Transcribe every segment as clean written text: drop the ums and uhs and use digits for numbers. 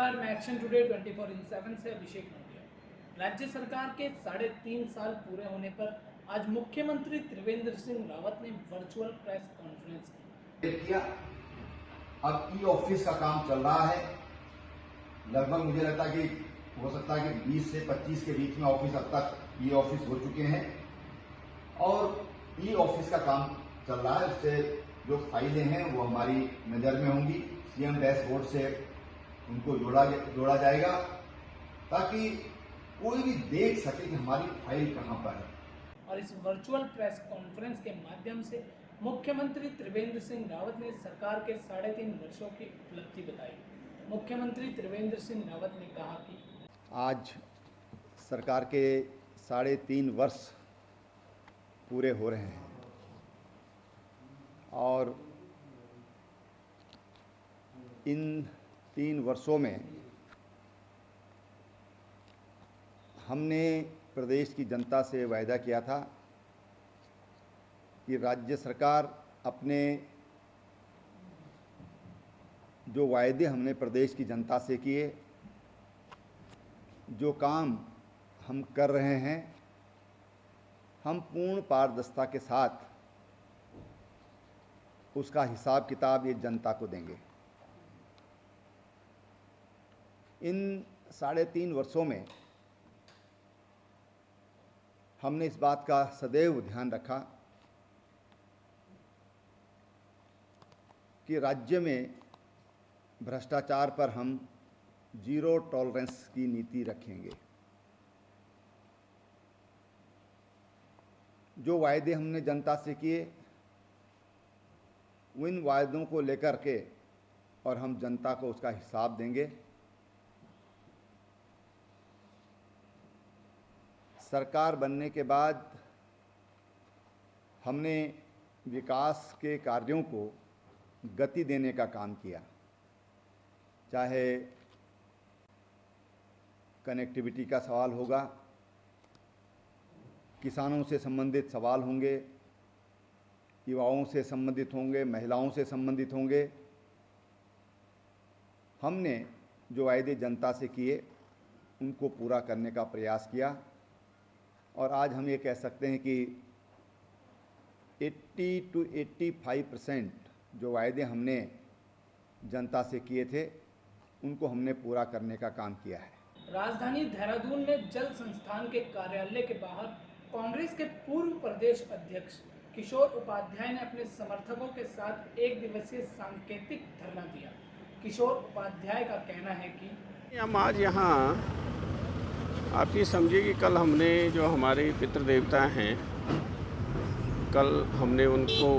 नमस्कार, मैं action today 24/7 से अभिषेक नोटिया। राज्य सरकार के 3.5 साल पूरे होने पर आज मुख्यमंत्री त्रिवेंद्र सिंह रावत ने वर्चुअल प्रेस कॉन्फ्रेंस किया। अब ई ऑफिस का काम चल रहा है। लगभग मुझे लगता है कि हो सकता है कि 20 से 25 के बीच में ऑफिस अब तक ई ऑफिस हो चुके हैं और ई ऑफिस का काम चल रहा है। उससे जो फाइलें हैं वो हमारी नजर में होंगी। सीएम डैशबोर्ड से उनको जोड़ा जाएगा ताकि कोई भी देख सके कि हमारी फाइल कहां पर है। और इस वर्चुअल प्रेस कॉन्फ्रेंस के माध्यम से मुख्यमंत्री त्रिवेंद्र सिंह रावत ने सरकार के 3.5 वर्षों की उपलब्धि बताई। मुख्यमंत्री त्रिवेंद्र सिंह रावत ने कहा कि आज सरकार के 3.5 वर्ष पूरे हो रहे हैं और इन 3 वर्षों में हमने प्रदेश की जनता से वायदा किया था कि राज्य सरकार अपने जो वायदे हमने प्रदेश की जनता से किए, जो काम हम कर रहे हैं, हम पूर्ण पारदर्शिता के साथ उसका हिसाब किताब ये जनता को देंगे। इन 3.5 वर्षों में हमने इस बात का सदैव ध्यान रखा कि राज्य में भ्रष्टाचार पर हम जीरो टॉलरेंस की नीति रखेंगे। जो वायदे हमने जनता से किए, उन वायदों को लेकर के और हम जनता को उसका हिसाब देंगे। सरकार बनने के बाद हमने विकास के कार्यों को गति देने का काम किया, चाहे कनेक्टिविटी का सवाल होगा, किसानों से संबंधित सवाल होंगे, युवाओं से संबंधित होंगे, महिलाओं से संबंधित होंगे। हमने जो वायदे जनता से किए उनको पूरा करने का प्रयास किया और आज हम ये कह सकते हैं कि 80 to 85% जो वायदे हमने जनता से किए थे उनको हमने पूरा करने का काम किया है। राजधानी देहरादून में जल संस्थान के कार्यालय के बाहर कांग्रेस के पूर्व प्रदेश अध्यक्ष किशोर उपाध्याय ने अपने समर्थकों के साथ 1 दिवसीय सांकेतिक धरना दिया। किशोर उपाध्याय का कहना है कि हम आज यहाँ आप ये समझिए कि कल हमने जो हमारे पितृ देवता हैं, कल हमने उनको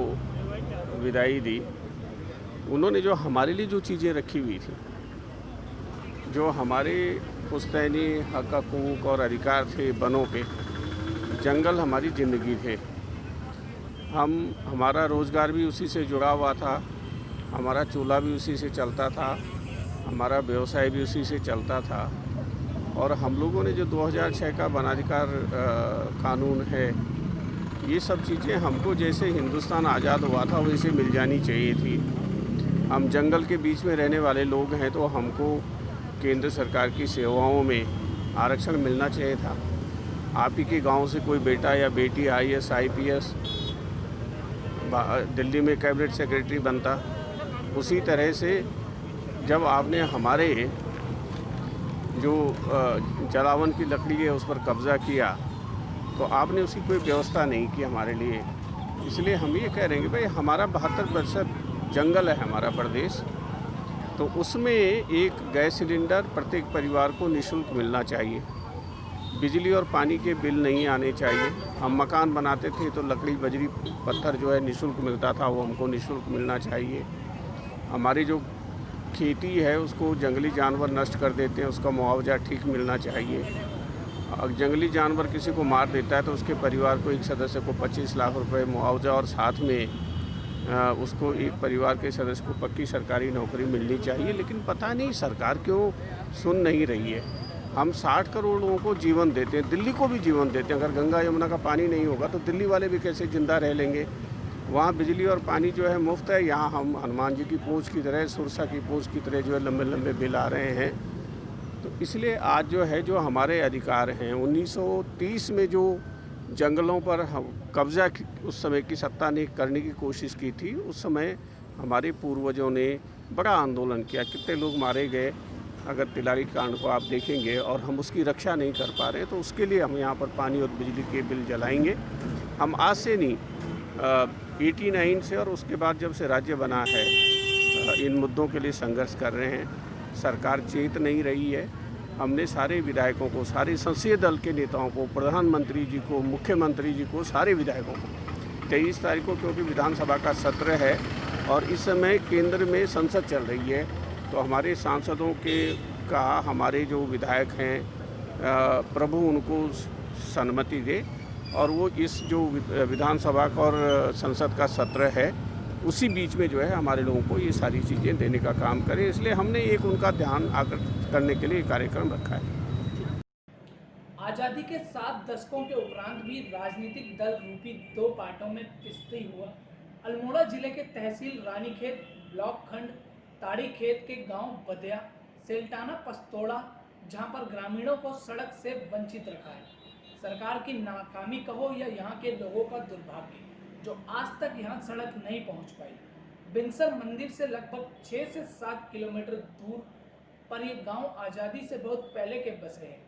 विदाई दी। उन्होंने जो हमारे लिए जो चीज़ें रखी हुई थी, जो हमारे पुश्तैनी हक हकूक़ और अधिकार थे, वनों पे, जंगल हमारी ज़िंदगी थे। हमारा रोज़गार भी उसी से जुड़ा हुआ था, हमारा चूल्हा भी उसी से चलता था, हमारा व्यवसाय भी उसी से चलता था। और हम लोगों ने जो 2006 का वनाधिकार कानून है, ये सब चीज़ें हमको जैसे हिंदुस्तान आज़ाद हुआ था वैसे मिल जानी चाहिए थी। हम जंगल के बीच में रहने वाले लोग हैं तो हमको केंद्र सरकार की सेवाओं में आरक्षण मिलना चाहिए था। आप ही के गांव से कोई बेटा या बेटी IAS IPS दिल्ली में कैबिनेट सेक्रेटरी बनता, उसी तरह से जब आपने हमारे जो जलावन की लकड़ी है उस पर कब्ज़ा किया तो आपने उसकी कोई व्यवस्था नहीं की हमारे लिए। इसलिए हम ये कह रहे हैं कि भाई हमारा 72% जंगल है हमारा प्रदेश, तो उसमें एक गैस सिलेंडर प्रत्येक परिवार को निःशुल्क मिलना चाहिए। बिजली और पानी के बिल नहीं आने चाहिए। हम मकान बनाते थे तो लकड़ी बजरी पत्थर जो है निःशुल्क मिलता था, वो हमको निःशुल्क मिलना चाहिए। हमारी जो खेती है उसको जंगली जानवर नष्ट कर देते हैं, उसका मुआवजा ठीक मिलना चाहिए। अगर जंगली जानवर किसी को मार देता है तो उसके परिवार को, एक सदस्य को 25 लाख रुपए मुआवजा और साथ में उसको एक परिवार के सदस्य को पक्की सरकारी नौकरी मिलनी चाहिए। लेकिन पता नहीं सरकार क्यों सुन नहीं रही है। हम 60 करोड़ लोगों को जीवन देते हैं, दिल्ली को भी जीवन देते हैं। अगर गंगा यमुना का पानी नहीं होगा तो दिल्ली वाले भी कैसे ज़िंदा रह लेंगे। वहाँ बिजली और पानी जो है मुफ्त है। यहाँ हम हनुमान जी की पूंछ की तरह, सुरसा की पूंछ की तरह जो है लंबे लंबे बिल आ रहे हैं। इसलिए आज जो है जो हमारे अधिकार हैं 1930 में जो जंगलों पर कब्जा उस समय की सत्ता ने करने की कोशिश की थी, उस समय हमारे पूर्वजों ने बड़ा आंदोलन किया, कितने लोग मारे गए। अगर तिलारी कांड को आप देखेंगे और हम उसकी रक्षा नहीं कर पा रहे, तो उसके लिए हम यहाँ पर पानी और बिजली के बिल जलाएंगे। हम आज से नहीं 89 से और उसके बाद जब से राज्य बना है इन मुद्दों के लिए संघर्ष कर रहे हैं। सरकार चेत नहीं रही है। हमने सारे विधायकों को, सारे संसदीय दल के नेताओं को, प्रधानमंत्री जी को, मुख्यमंत्री जी को, सारे विधायकों को 23 तारीख को, क्योंकि विधानसभा का सत्र है और इस समय केंद्र में संसद चल रही है, तो हमारे सांसदों का हमारे जो विधायक हैं प्रभु उनको सम्मति दे और वो इस जो विधानसभा का और संसद का सत्र है उसी बीच में जो है हमारे लोगों को ये सारी चीज़ें देने का काम करें। इसलिए हमने एक उनका ध्यान आकर्षित करने के लिए कार्यक्रम रखा है। आज़ादी के 7 दशकों के उपरांत भी राजनीतिक दल रूपी 2 पार्टों में पिसते हुआ अल्मोड़ा जिले के तहसील रानीखेत ब्लॉक खंड ताड़ीखेत के गांव बदिया सेल्टाना पस्तोड़ा, जहां पर ग्रामीणों को सड़क से वंचित रखा है। सरकार की नाकामी कहो या यहाँ के लोगों का दुर्भाग्य, जो आज तक यहाँ सड़क नहीं पहुँच पाई। बिनसर मंदिर से लगभग 6 से 7 किलोमीटर दूर पर ये गांव आज़ादी से बहुत पहले के बसे हैं।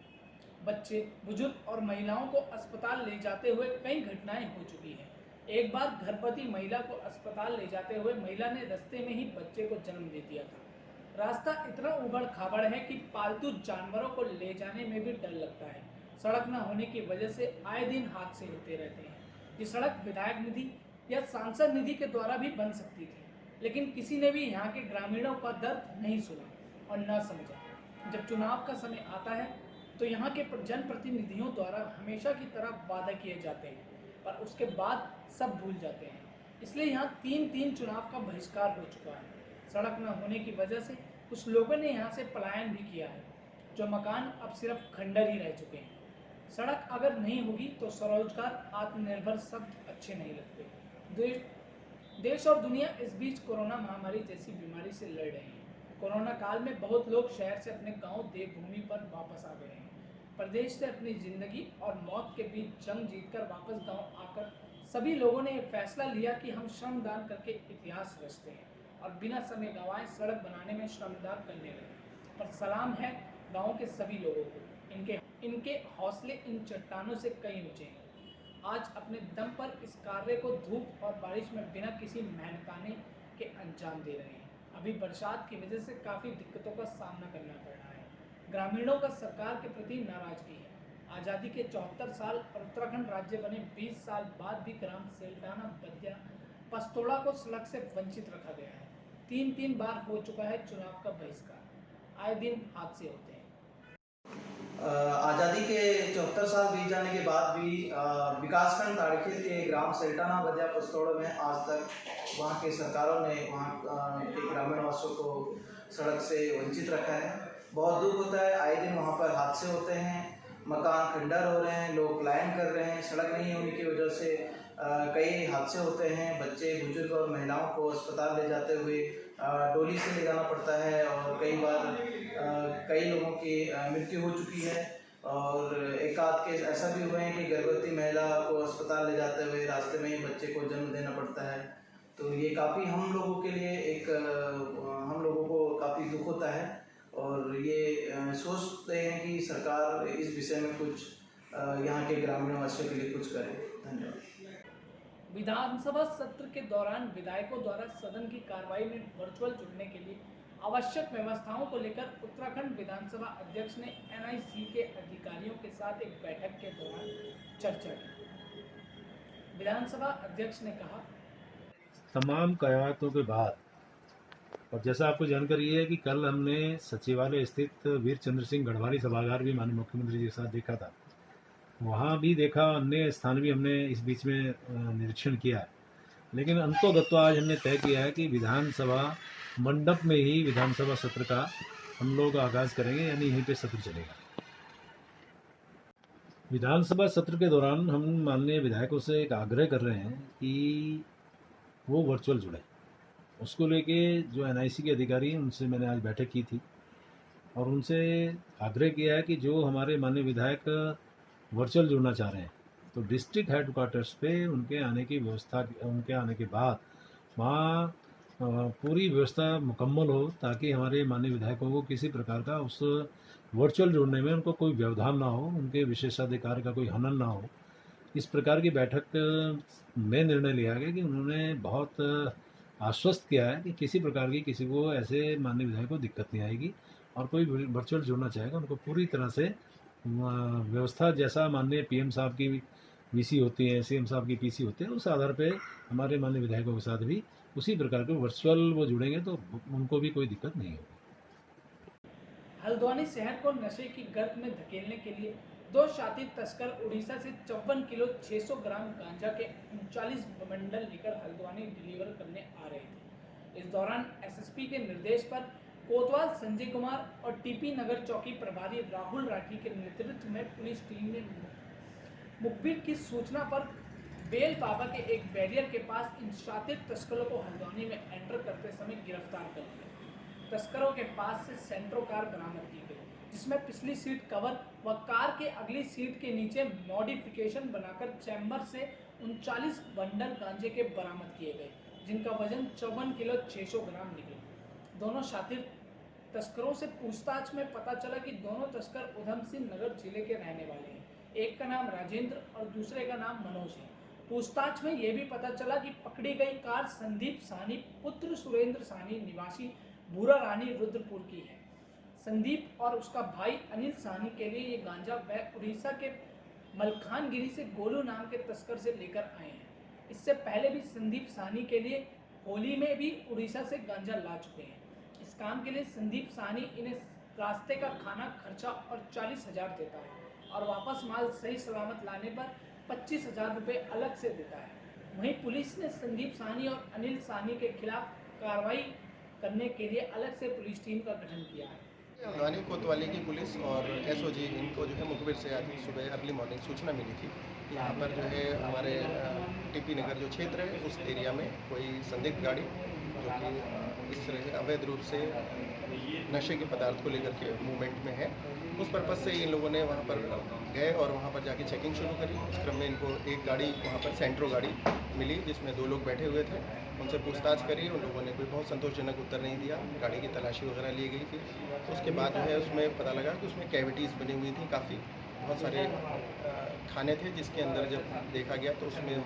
बच्चे, बुजुर्ग और महिलाओं को अस्पताल ले जाते हुए कई घटनाएं हो चुकी हैं। एक बार गर्भवती महिला को अस्पताल ले जाते हुए महिला ने रास्ते में ही बच्चे को जन्म दे दिया था। रास्ता इतना उबड़ खाबड़ है कि पालतू जानवरों को ले जाने में भी डर लगता है। सड़क न होने की वजह से आए दिन हादसे होते रहते हैं। ये सड़क विधायक निधि या सांसद निधि के द्वारा भी बन सकती थी, लेकिन किसी ने भी यहाँ के ग्रामीणों का दर्द नहीं सुना और न समझा। जब चुनाव का समय आता है तो यहाँ के जनप्रतिनिधियों द्वारा हमेशा की तरह वादा किए जाते हैं, पर उसके बाद सब भूल जाते हैं। इसलिए यहाँ 3 चुनाव का बहिष्कार हो चुका है। सड़क न होने की वजह से कुछ लोगों ने यहाँ से पलायन भी किया है। जो मकान अब सिर्फ खंडर ही रह चुके हैं। सड़क अगर नहीं होगी तो स्वरोजगार, आत्मनिर्भर शब्द अच्छे नहीं लगते। देश और दुनिया इस बीच कोरोना महामारी जैसी बीमारी से लड़ रहे हैं। कोरोना काल में बहुत लोग शहर से अपने गांव देवभूमि पर वापस आ गए हैं। प्रदेश से अपनी जिंदगी और मौत के बीच जंग जीतकर वापस गांव आकर सभी लोगों ने यह फैसला लिया कि हम श्रमदान करके इतिहास रचते हैं और बिना समय गंवाए सड़क बनाने में श्रमदान करने लगे। पर सलाम है गाँव के सभी लोगों को। इनके हौसले इन चट्टानों से कई ऊंचे हैं। आज अपने दम पर इस कार्य को धूप और बारिश में बिना किसी मेहनताने के अंजाम दे रहे हैं। अभी बरसात की वजह से काफ़ी दिक्कतों का सामना करना पड़ रहा है। ग्रामीणों का सरकार के प्रति नाराजगी है। आज़ादी के 74 साल और उत्तराखंड राज्य बने 20 साल बाद भी ग्राम सेल्टाना बदिया पस्तोड़ा को सड़क से वंचित रखा गया है। 3 बार हो चुका है चुनाव का बहिष्कार। आए दिन हादसे होते हैं। आज़ादी के 74 साल बीत जाने के बाद भी विकासखंड ताड़ीखेत के ग्राम सेल्टाना बदिया पस्तोड़ा में आज तक वहाँ की सरकारों ने वहाँ के ग्रामीणवासियों को सड़क से वंचित रखा है। बहुत दुख होता है। आए दिन वहाँ पर हादसे होते हैं, मकान खंडर हो रहे हैं, लोग पलायन कर रहे हैं। सड़क नहीं होने की वजह से कई हादसे होते हैं। बच्चे, बुजुर्ग और महिलाओं को अस्पताल ले जाते हुए डोली से ले जाना पड़ता है और कई बार कई लोगों की मृत्यु हो चुकी है और एक आध केस ऐसा भी हुए हैं कि गर्भवती महिला को अस्पताल ले जाते हुए रास्ते में ही बच्चे को जन्म देना पड़ता है। तो ये काफ़ी हम लोगों के लिए हम लोगों को काफ़ी दुख होता है और ये सोचते हैं कि सरकार इस विषय में कुछ यहाँ के ग्रामीणवासियों के लिए कुछ करे। धन्यवाद। विधानसभा सत्र के दौरान विधायकों द्वारा सदन की कार्रवाई में वर्चुअल जुड़ने के लिए आवश्यक व्यवस्थाओं को लेकर उत्तराखंड विधानसभा अध्यक्ष ने एनआईसी के अधिकारियों के साथ एक बैठक के दौरान चर्चा की। विधानसभा अध्यक्ष ने कहा, तमाम कयामतों के बाद और जैसा आपको जानकारी है कि कल हमने सचिवालय स्थित वीर चंद्र सिंह गढ़वाली सभागार भी माननीय मुख्यमंत्री जी के साथ देखा था। वहाँ भी देखा, अन्य स्थान भी हमने इस बीच में निरीक्षण किया है। लेकिन अंतोगत्वा आज हमने तय किया है कि विधानसभा मंडप में ही विधानसभा सत्र का हम लोग आगाज करेंगे, यानी यहीं पे सत्र चलेगा। विधानसभा सत्र के दौरान हम माननीय विधायकों से एक आग्रह कर रहे हैं कि वो वर्चुअल जुड़े। उसको लेके जो एनआईसी के अधिकारी हैं उनसे मैंने आज बैठक की थी और उनसे आग्रह किया है कि जो हमारे माननीय विधायक वर्चुअल जुड़ना चाह रहे हैं तो डिस्ट्रिक्ट हेडक्वार्टर्स पे उनके आने की व्यवस्था, उनके आने के बाद वहाँ पूरी व्यवस्था मुकम्मल हो ताकि हमारे माननीय विधायकों को किसी प्रकार का उस वर्चुअल जुड़ने में उनको कोई व्यवधान ना हो, उनके विशेषाधिकार का कोई हनन ना हो। इस प्रकार की बैठक में निर्णय लिया गया कि उन्होंने बहुत आश्वस्त किया है कि किसी प्रकार की किसी को ऐसे माननीय विधायक को दिक्कत नहीं आएगी और कोई वर्चुअल जुड़ना चाहेगा उनको पूरी तरह से व्यवस्था जैसा माननीय पीएम साहब की वीसी होती है, सीएम साहब की पीसी होती है, उस आधार पे हमारे माननीय विधायकों के साथ भी उसी प्रकार के वर्चुअल वो जुड़ेंगे तो उनको भी कोई दिक्कत नहीं होगी। हल्द्वानी शहर को नशे की गर्त में धकेलने के लिए 2 शातिर तस्कर उड़ीसा से 54 किलो 600 ग्राम गांजा के 39 बंडल लेकर हल्द्वानी डिलीवर करने आ रहे थे। इस दौरान एसएसपी के निर्देश पर कोतवाल संजय कुमार और टीपी नगर चौकी प्रभारी राहुल राठी के नेतृत्व में पुलिस टीम ने मुखबिर की सूचना पर बेल पापा के एक बैरियर के पास इन शातिर तस्करों को हल्द्वानी में एंटर करते समय गिरफ्तार कर लिया। तस्करों के पास से सेंट्रो कार बरामद की गई, जिसमें पिछली सीट कवर व कार के अगली सीट के नीचे मॉडिफिकेशन बनाकर चैम्बर से 39 बंडल गांजे के बरामद किए गए, जिनका वजन 54 किलो 600 ग्राम निकला। दोनों शातिर तस्करों से पूछताछ में पता चला कि दोनों तस्कर उधम सिंह नगर जिले के रहने वाले हैं। एक का नाम राजेंद्र और दूसरे का नाम मनोज है। पूछताछ में यह भी पता चला कि पकड़ी गई कार संदीप साहनी पुत्र सुरेंद्र साहनी निवासी भूरा रानी रुद्रपुर की है। संदीप और उसका भाई अनिल साहनी के लिए ये गांजा वह उड़ीसा के मलखानगिरी से गोलू नाम के तस्कर से लेकर आए हैं। इससे पहले भी संदीप साहनी के लिए होली में भी उड़ीसा से गांजा ला चुके हैं। इस काम के लिए संदीप साहनी इन्हें रास्ते का खाना खर्चा और 40,000 देता है और वापस माल सही सलामत लाने पर 25,000 रुपये अलग से देता है। वहीं पुलिस ने संदीप साहनी और अनिल साहनी के खिलाफ कार्रवाई करने के लिए अलग से पुलिस टीम का गठन किया है। हल्द्वानी कोतवाली की पुलिस और एसओजी इनको जो है मुखबिर से आज सुबह अर्ली मॉर्निंग सूचना मिली थी। यहाँ पर जो है हमारे टीपी नगर जो क्षेत्र है उस एरिया में कोई संदिग्ध गाड़ी जो कि इस तरह अवैध रूप से नशे के पदार्थ को लेकर के मूवमेंट में है, उस पर्पज़ से इन लोगों ने वहाँ पर गए और वहाँ पर जाके चेकिंग शुरू करी। उस क्रम में इनको एक गाड़ी वहाँ पर सेंट्रो गाड़ी मिली जिसमें 2 लोग बैठे हुए थे। उनसे पूछताछ करी, उन लोगों ने कोई बहुत संतोषजनक उत्तर नहीं दिया। गाड़ी की तलाशी वगैरह ली गई थी। उसके बाद जो है उसमें पता लगा कि उसमें कैविटीज़ बनी हुई थी, काफ़ी बहुत सारे खाने थे, जिसके अंदर जब देखा गया तो उसमें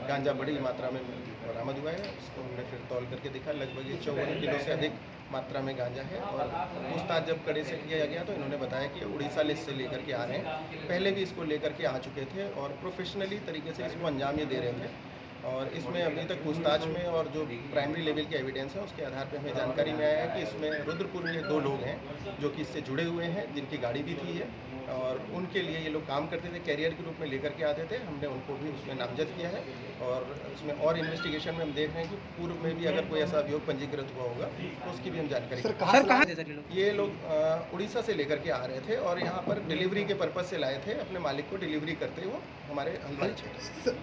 गांजा बड़ी मात्रा में बरामद हुआ है। उसको हमने फिर तौल करके देखा, लगभग 54 किलो से अधिक मात्रा में गांजा है। और पूछताछ जब कड़े से किया गया तो इन्होंने बताया कि उड़ीसा लिस्ट से लेकर के आ रहे हैं, पहले भी इसको लेकर के आ चुके थे और प्रोफेशनली तरीके से इसको अंजाम ये दे रहे थे। और इसमें अभी तक पूछताछ में और जो प्राइमरी लेवल के एविडेंस है उसके आधार पर हमें जानकारी में आया है कि इसमें रुद्रपुर में 2 लोग हैं जो कि इससे जुड़े हुए हैं, जिनकी गाड़ी भी थी है और उनके लिए ये लोग काम करते थे, कैरियर के रूप में लेकर के आते थे। हमने उनको भी उसमें नामजद किया है और उसमें और इन्वेस्टिगेशन में हम देख रहे हैं कि पूर्व में भी अगर कोई ऐसा अभियोग पंजीकृत हुआ होगा तो उसकी भी हम जानकारी ये लोग उड़ीसा से लेकर के आ रहे थे और यहाँ पर डिलीवरी के पर्पज़ से लाए थे, अपने मालिक को डिलीवरी करते हुए हमारे हल्द्वानी क्षेत्र।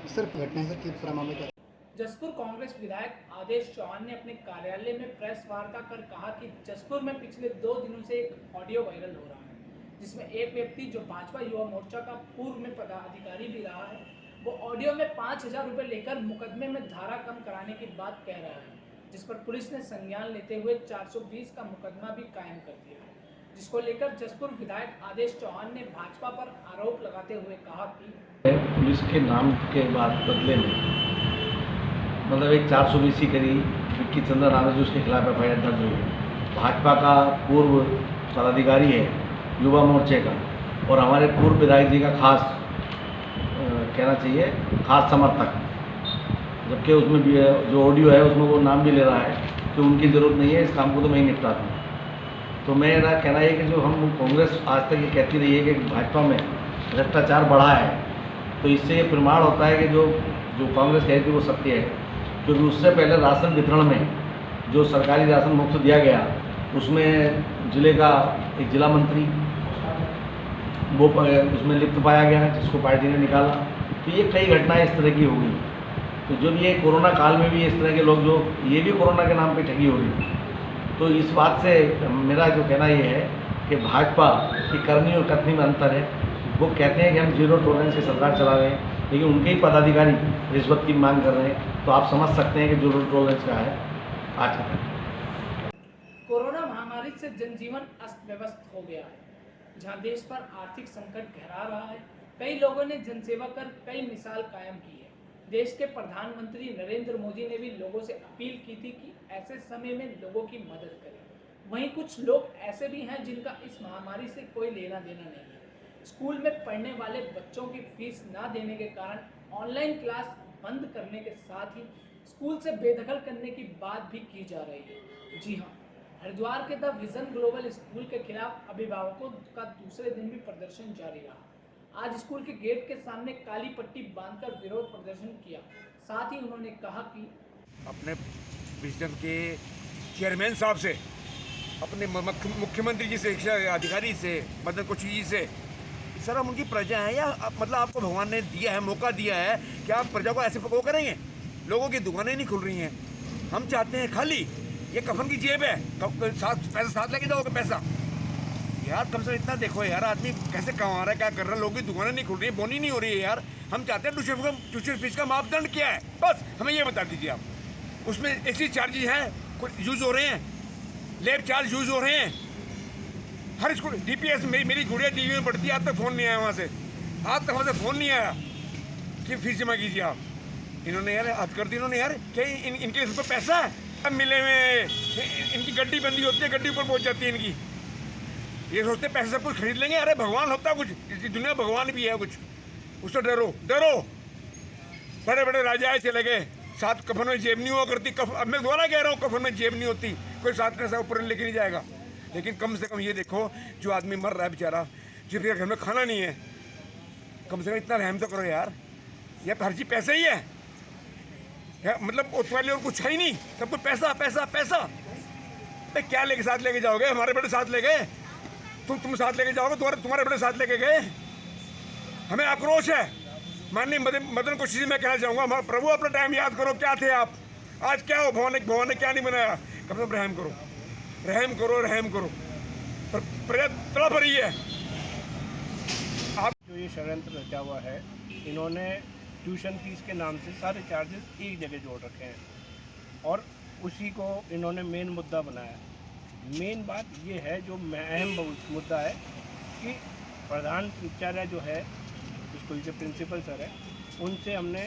जसपुर कांग्रेस विधायक आदेश चौहान ने अपने कार्यालय में प्रेस वार्ता कर कहा कि जसपुर में पिछले 2 दिनों से एक ऑडियो वायरल हो रहा है, जिसमें एक व्यक्ति जो भाजपा युवा मोर्चा का पूर्व में पदाधिकारी भी रहा है, वो ऑडियो में 5,000 रुपये लेकर मुकदमे में धारा कम कराने की बात कह रहा है, जिस पर पुलिस ने संज्ञान लेते हुए 420 का मुकदमा भी कायम कर दिया है। जिसको लेकर जसपुर विधायक आदेश चौहान ने भाजपा पर आरोप लगाते हुए कहा कि पुलिस के नाम के बाद बदले में मतलब एक 420 करी विक्की चंद्र नाम है जो उसके खिलाफ एफआईआर दर्ज हुई है। भाजपा का पूर्व पदाधिकारी है युवा मोर्चे का और हमारे पूर्व विधायक जी का खास कहना चाहिए खास समर्थक, जबकि उसमें भी जो ऑडियो है उसमें वो नाम भी ले रहा है कि उनकी ज़रूरत नहीं है, इस काम को तो मैं ही निपटाता हूँ। तो मेरा कहना है कि जो हम कांग्रेस आज तक ये कहती रही है कि भाजपा में भ्रष्टाचार बढ़ा है, तो इससे ये प्रमाण होता है कि जो कांग्रेस कहती है वो सत्य है। क्योंकि उससे पहले राशन वितरण में जो सरकारी राशन मुफ्त दिया गया उसमें जिले का एक जिला मंत्री वो उसमें लिप्त पाया गया, जिसको पार्टी ने निकाला। तो ये कई घटनाएं इस तरह की हो गई। तो जब ये कोरोना काल में भी इस तरह के लोग जो ये भी कोरोना के नाम पे ठगी हो रही, तो इस बात से मेरा जो कहना ये है कि भाजपा की करनी और कथनी में अंतर है। वो कहते हैं कि हम जीरो टॉलरेंस की सरकार चला रहे हैं, लेकिन उनके ही पदाधिकारी रिश्वत की मांग कर रहे हैं। तो आप समझ सकते हैं कि जीरो टॉलरेंस का है आज का टाइम। कोरोना महामारी से जनजीवन अस्त व्यस्त हो गया है। जहां देश पर आर्थिक संकट गहरा रहा है, कई लोगों ने जनसेवा कर कई मिसाल कायम की है। देश के प्रधानमंत्री नरेंद्र मोदी ने भी लोगों से अपील की थी कि ऐसे समय में लोगों की मदद करें। वहीं कुछ लोग ऐसे भी हैं जिनका इस महामारी से कोई लेना देना नहीं है। स्कूल में पढ़ने वाले बच्चों की फीस ना देने के कारण ऑनलाइन क्लास बंद करने के साथ ही स्कूल से बेदखल करने की बात भी की जा रही है। जी हाँ, हरिद्वार के द विजन ग्लोबल स्कूल के खिलाफ अभिभावकों का दूसरे दिन भी प्रदर्शन जारी रहा। आज स्कूल के गेट के सामने काली पट्टी बांधकर विरोध प्रदर्शन किया। साथ ही उन्होंने कहा कि अपने विजन के चेयरमैन साहब से, अपने मुख्यमंत्री जी से, शिक्षा अधिकारी से, मदन कोची जी से, सर हम उनकी प्रजा हैं या मतलब आपको भगवान ने दिया है, मौका दिया है कि आप प्रजा को ऐसे वो करेंगे? लोगों की दुकानें नहीं खुल रही हैं, हम चाहते हैं खाली ये कफन की जेब है, पैसा साथ लेके जाओगे पैसा? यार कम से कम इतना देखो यार, आदमी कैसे कमा रहा है, क्या कर रहा है, लोगों की दुकानें नहीं खुल रही है, बोनी नहीं हो रही है यार। हम चाहते हैं ट्यूशन फीस का मापदंड क्या है, बस हमें ये बता दीजिए आप। उसमें ऐसी चार्जेज हैं यूज़ हो रहे हैं, लैब चार्ज यूज़ हो रहे हैं, हर स्कूल DPS मेरी गुड़िया DU में पढ़ती है, आज तक फ़ोन नहीं आया वहाँ से, आज तक वहाँ से फ़ोन नहीं आया कि फीस जमा कीजिए आप। इन्होंने यार हद कर दी इन्होंने यार, क्या इनके पर पैसा है? अब मिले में इनकी गड्डी बंदी होती है, गड्डी ऊपर पहुँच जाती है इनकी। ये सोचते पैसे सब कुछ खरीद लेंगे। अरे भगवान होता कुछ, इस दुनिया भगवान भी है कुछ, उससे डरो डरो। बड़े बड़े राजा चले गए, साथ कफन में जेब नहीं हुआ करती। अब मैं दोबारा कह रहा हूँ, कफन में जेब नहीं होती, कोई साथ में ऊपर लेके नहीं जाएगा। लेकिन कम से कम ये देखो, जो आदमी मर रहा है बेचारा, जिसके घर में खाना नहीं है, कम से कम इतना रहम तो करो यार। ये हर चीज़ पैसे ही है मतलब उसवाले और कुछ है ही नहीं, सब कुछ पैसा पैसा पैसा। भाई क्या लेके साथ लेके जाओगे? हमारे बड़े साथ ले गए, तुम साथ लेके जाओगे, तुम्हारे बड़े साथ लेके गए। हमें आक्रोश है। माननीय मदन कोशी जी, मैं कहना चाहूँगा, हमारा प्रभु अपना टाइम याद करो, क्या थे आप, आज क्या हो? भगवान ने क्या नहीं बनाया? कम से कम रहम करो, रहम करो, रहम करो। प्रजा तड़प रही है। आप जो ये षड्यंत्र रचा हुआ है, इन्होंने ट्यूशन फीस के नाम से सारे चार्जेस एक जगह जोड़ रखे हैं और उसी को इन्होंने मेन मुद्दा बनाया। मेन बात ये है, जो अहम मुद्दा है, कि प्रधान प्राचार्य जो है स्कूल के प्रिंसिपल सर है, उनसे हमने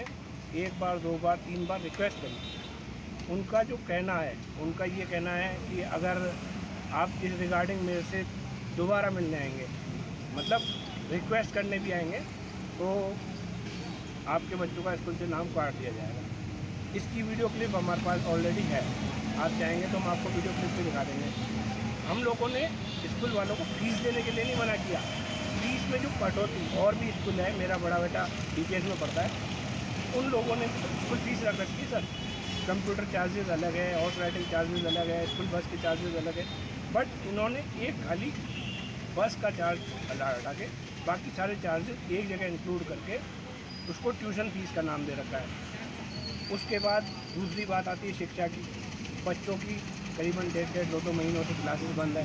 1 बार 2 बार 3 बार रिक्वेस्ट करी। उनका जो कहना है, उनका ये कहना है कि अगर आप इस रिगार्डिंग मेरे से दोबारा मिलने आएंगे, मतलब रिक्वेस्ट करने भी आएंगे, तो आपके बच्चों का स्कूल से नाम काट दिया जाएगा। इसकी वीडियो क्लिप हमारे पास ऑलरेडी है, आप चाहेंगे तो हम आपको वीडियो क्लिप भी दिखा देंगे। हम लोगों ने स्कूल वालों को फीस देने के लिए नहीं मना किया। फीस में जो कटौती, और भी स्कूल है, मेरा बड़ा बेटा DPS में पढ़ता है, उन लोगों ने स्कूल फीस रख रखी है सर। कंप्यूटर चार्जेस अलग है, हॉर्स राइडिंग चार्जेस अलग है, स्कूल बस के चार्जेस अलग है, बट इन्होंने एक खाली बस का चार्ज अलग हटा के बाकी सारे चार्जेस एक जगह इंक्लूड करके उसको ट्यूशन फीस का नाम दे रखा है। उसके बाद दूसरी बात आती है शिक्षा की। बच्चों की करीबन 1.5-2 महीनों से क्लासेस बंद है।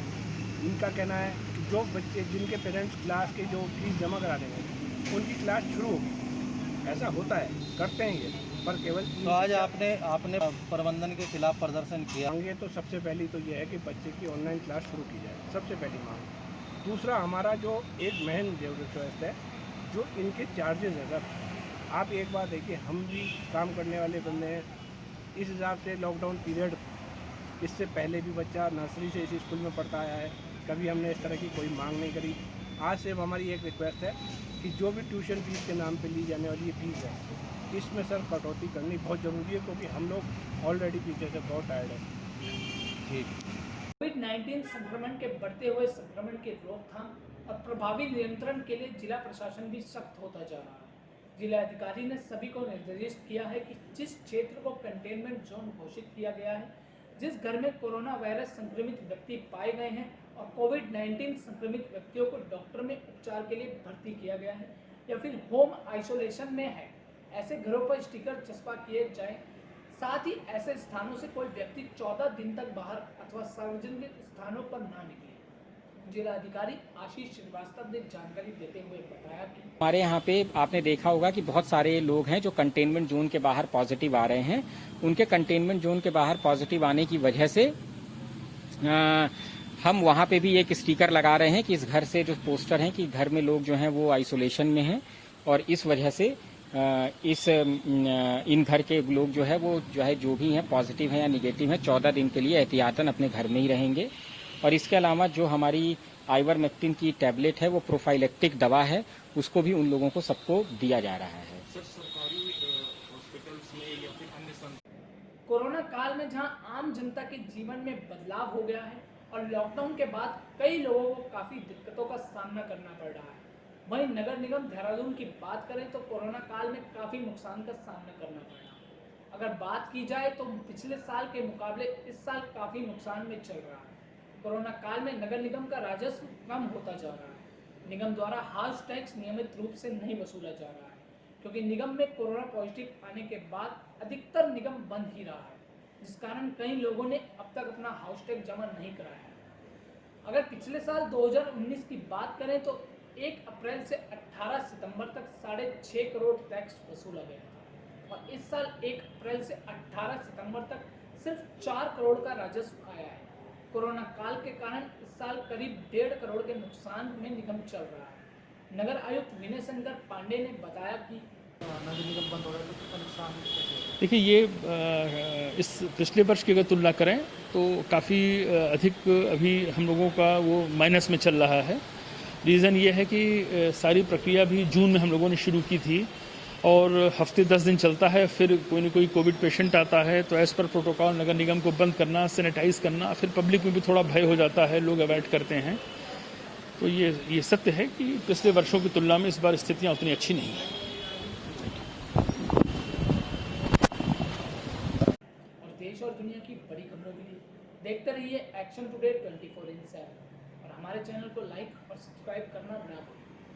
इनका कहना है कि जो बच्चे जिनके पेरेंट्स क्लास के जो फीस जमा करा देंगे, उनकी क्लास शुरू होगी। ऐसा होता है, करते हैं ये, पर केवल। तो आज आपने प्रबंधन के खिलाफ प्रदर्शन किया। मांगे तो सबसे पहली तो ये है कि बच्चे की ऑनलाइन क्लास शुरू की जाए, सबसे पहली मांग। दूसरा, हमारा जो एक मेन रिक्वेस्ट है, जो इनके चार्जेस है सर, आप एक बात देखिए, हम भी काम करने वाले बंदे हैं। इस हिसाब से लॉकडाउन पीरियड, इससे पहले भी बच्चा नर्सरी से इसी स्कूल में पढ़ता आया है, कभी हमने इस तरह की कोई मांग नहीं करी। आज सिर्फ हमारी एक रिक्वेस्ट है कि जो भी ट्यूशन फीस के नाम पे ली जाने वाली ये फीस है, इसमें सर कटौती करनी बहुत ज़रूरी है, क्योंकि हम लोग ऑलरेडी पीछे से बहुत टायर्ड हैं। ठीक। कोविड-19 संक्रमण के बढ़ते हुए संक्रमण की रोकथाम और प्रभावी नियंत्रण के लिए जिला प्रशासन भी सख्त होता जा रहा है। जिला अधिकारी ने सभी को निर्देशित किया है कि जिस क्षेत्र को कंटेनमेंट जोन घोषित किया गया है, जिस घर में कोरोना वायरस संक्रमित व्यक्ति पाए गए हैं और कोविड-19 संक्रमित व्यक्तियों को डॉक्टर में उपचार के लिए भर्ती किया गया है या फिर होम आइसोलेशन में है, ऐसे घरों पर स्टिकर चस्पा किए जाए। साथ ही ऐसे स्थानों से कोई व्यक्ति 14 दिन तक बाहर अथवा सार्वजनिक स्थानों पर ना निकले। जिला अधिकारी आशीष श्रीवास्तव ने जानकारी देते हुए बताया कि हमारे यहाँ पे आपने देखा होगा कि बहुत सारे लोग हैं जो कंटेनमेंट जोन के बाहर पॉजिटिव आ रहे हैं। उनके कंटेनमेंट जोन के बाहर पॉजिटिव आने की वजह से हम वहाँ पे भी एक स्टिकर लगा रहे हैं कि इस घर से जो पोस्टर हैं कि घर में लोग जो हैं वो आइसोलेशन में हैं और इस वजह से इन घर के लोग जो है जो भी हैं पॉजिटिव हैं या निगेटिव हैं 14 दिन के लिए एहतियातन अपने घर में ही रहेंगे। और इसके अलावा जो हमारी आइवरमेक्टिन की टैबलेट है वो प्रोफाइलेक्टिक दवा है, उसको भी उन लोगों को सबको दिया जा रहा है। कोरोना काल में जहां आम जनता के जीवन में बदलाव हो गया है और लॉकडाउन के बाद कई लोगों को काफी दिक्कतों का सामना करना पड़ रहा है, वहीं नगर निगम देहरादून की बात करें तो कोरोना काल में काफी नुकसान का सामना करना पड़ रहा है। अगर बात की जाए तो पिछले साल के मुकाबले इस साल काफी नुकसान में चल रहा है। कोरोना काल में नगर निगम का राजस्व कम होता जा रहा है। निगम द्वारा हाउस टैक्स नियमित रूप से नहीं वसूला जा रहा है क्योंकि निगम में कोरोना पॉजिटिव आने के बाद अधिकतर निगम बंद ही रहा है, जिस कारण कई लोगों ने अब तक अपना हाउस टैक्स जमा नहीं कराया है। अगर पिछले साल 2019 की बात करें तो 1 अप्रैल से 18 सितंबर तक 6.5 करोड़ टैक्स वसूला गया था और इस साल 1 अप्रैल से 18 सितंबर तक सिर्फ 4 करोड़ का राजस्व आया है। कोरोना काल के कारण इस साल करीब 1.5 करोड़ के नुकसान में निगम चल रहा है। नगर आयुक्त विनय शंकर पांडे ने बताया कि नगर निगम बंद हो रहा है तो कितना नुकसान है। देखिए, ये इस पिछले वर्ष की अगर तुलना करें तो काफ़ी अधिक अभी हम लोगों का वो माइनस में चल रहा है। रीज़न ये है कि सारी प्रक्रिया भी जून में हम लोगों ने शुरू की थी और हफ्ते 10 दिन चलता है, फिर कोई न कोई कोविड पेशेंट आता है तो एज़ पर प्रोटोकॉल नगर निगम को बंद करना, सैनिटाइज करना, फिर पब्लिक में भी थोड़ा भय हो जाता है, लोग अवॉइड करते हैं। तो ये सत्य है कि पिछले वर्षों की तुलना में इस बार स्थितियाँ उतनी अच्छी नहीं हैं। और देश और दुनिया की बड़ी खबरों के लिए देखते रहिए एक्शन टुडे 24/7 और हमारे चैनल को लाइक और सब्सक्राइब करना ना भूलें।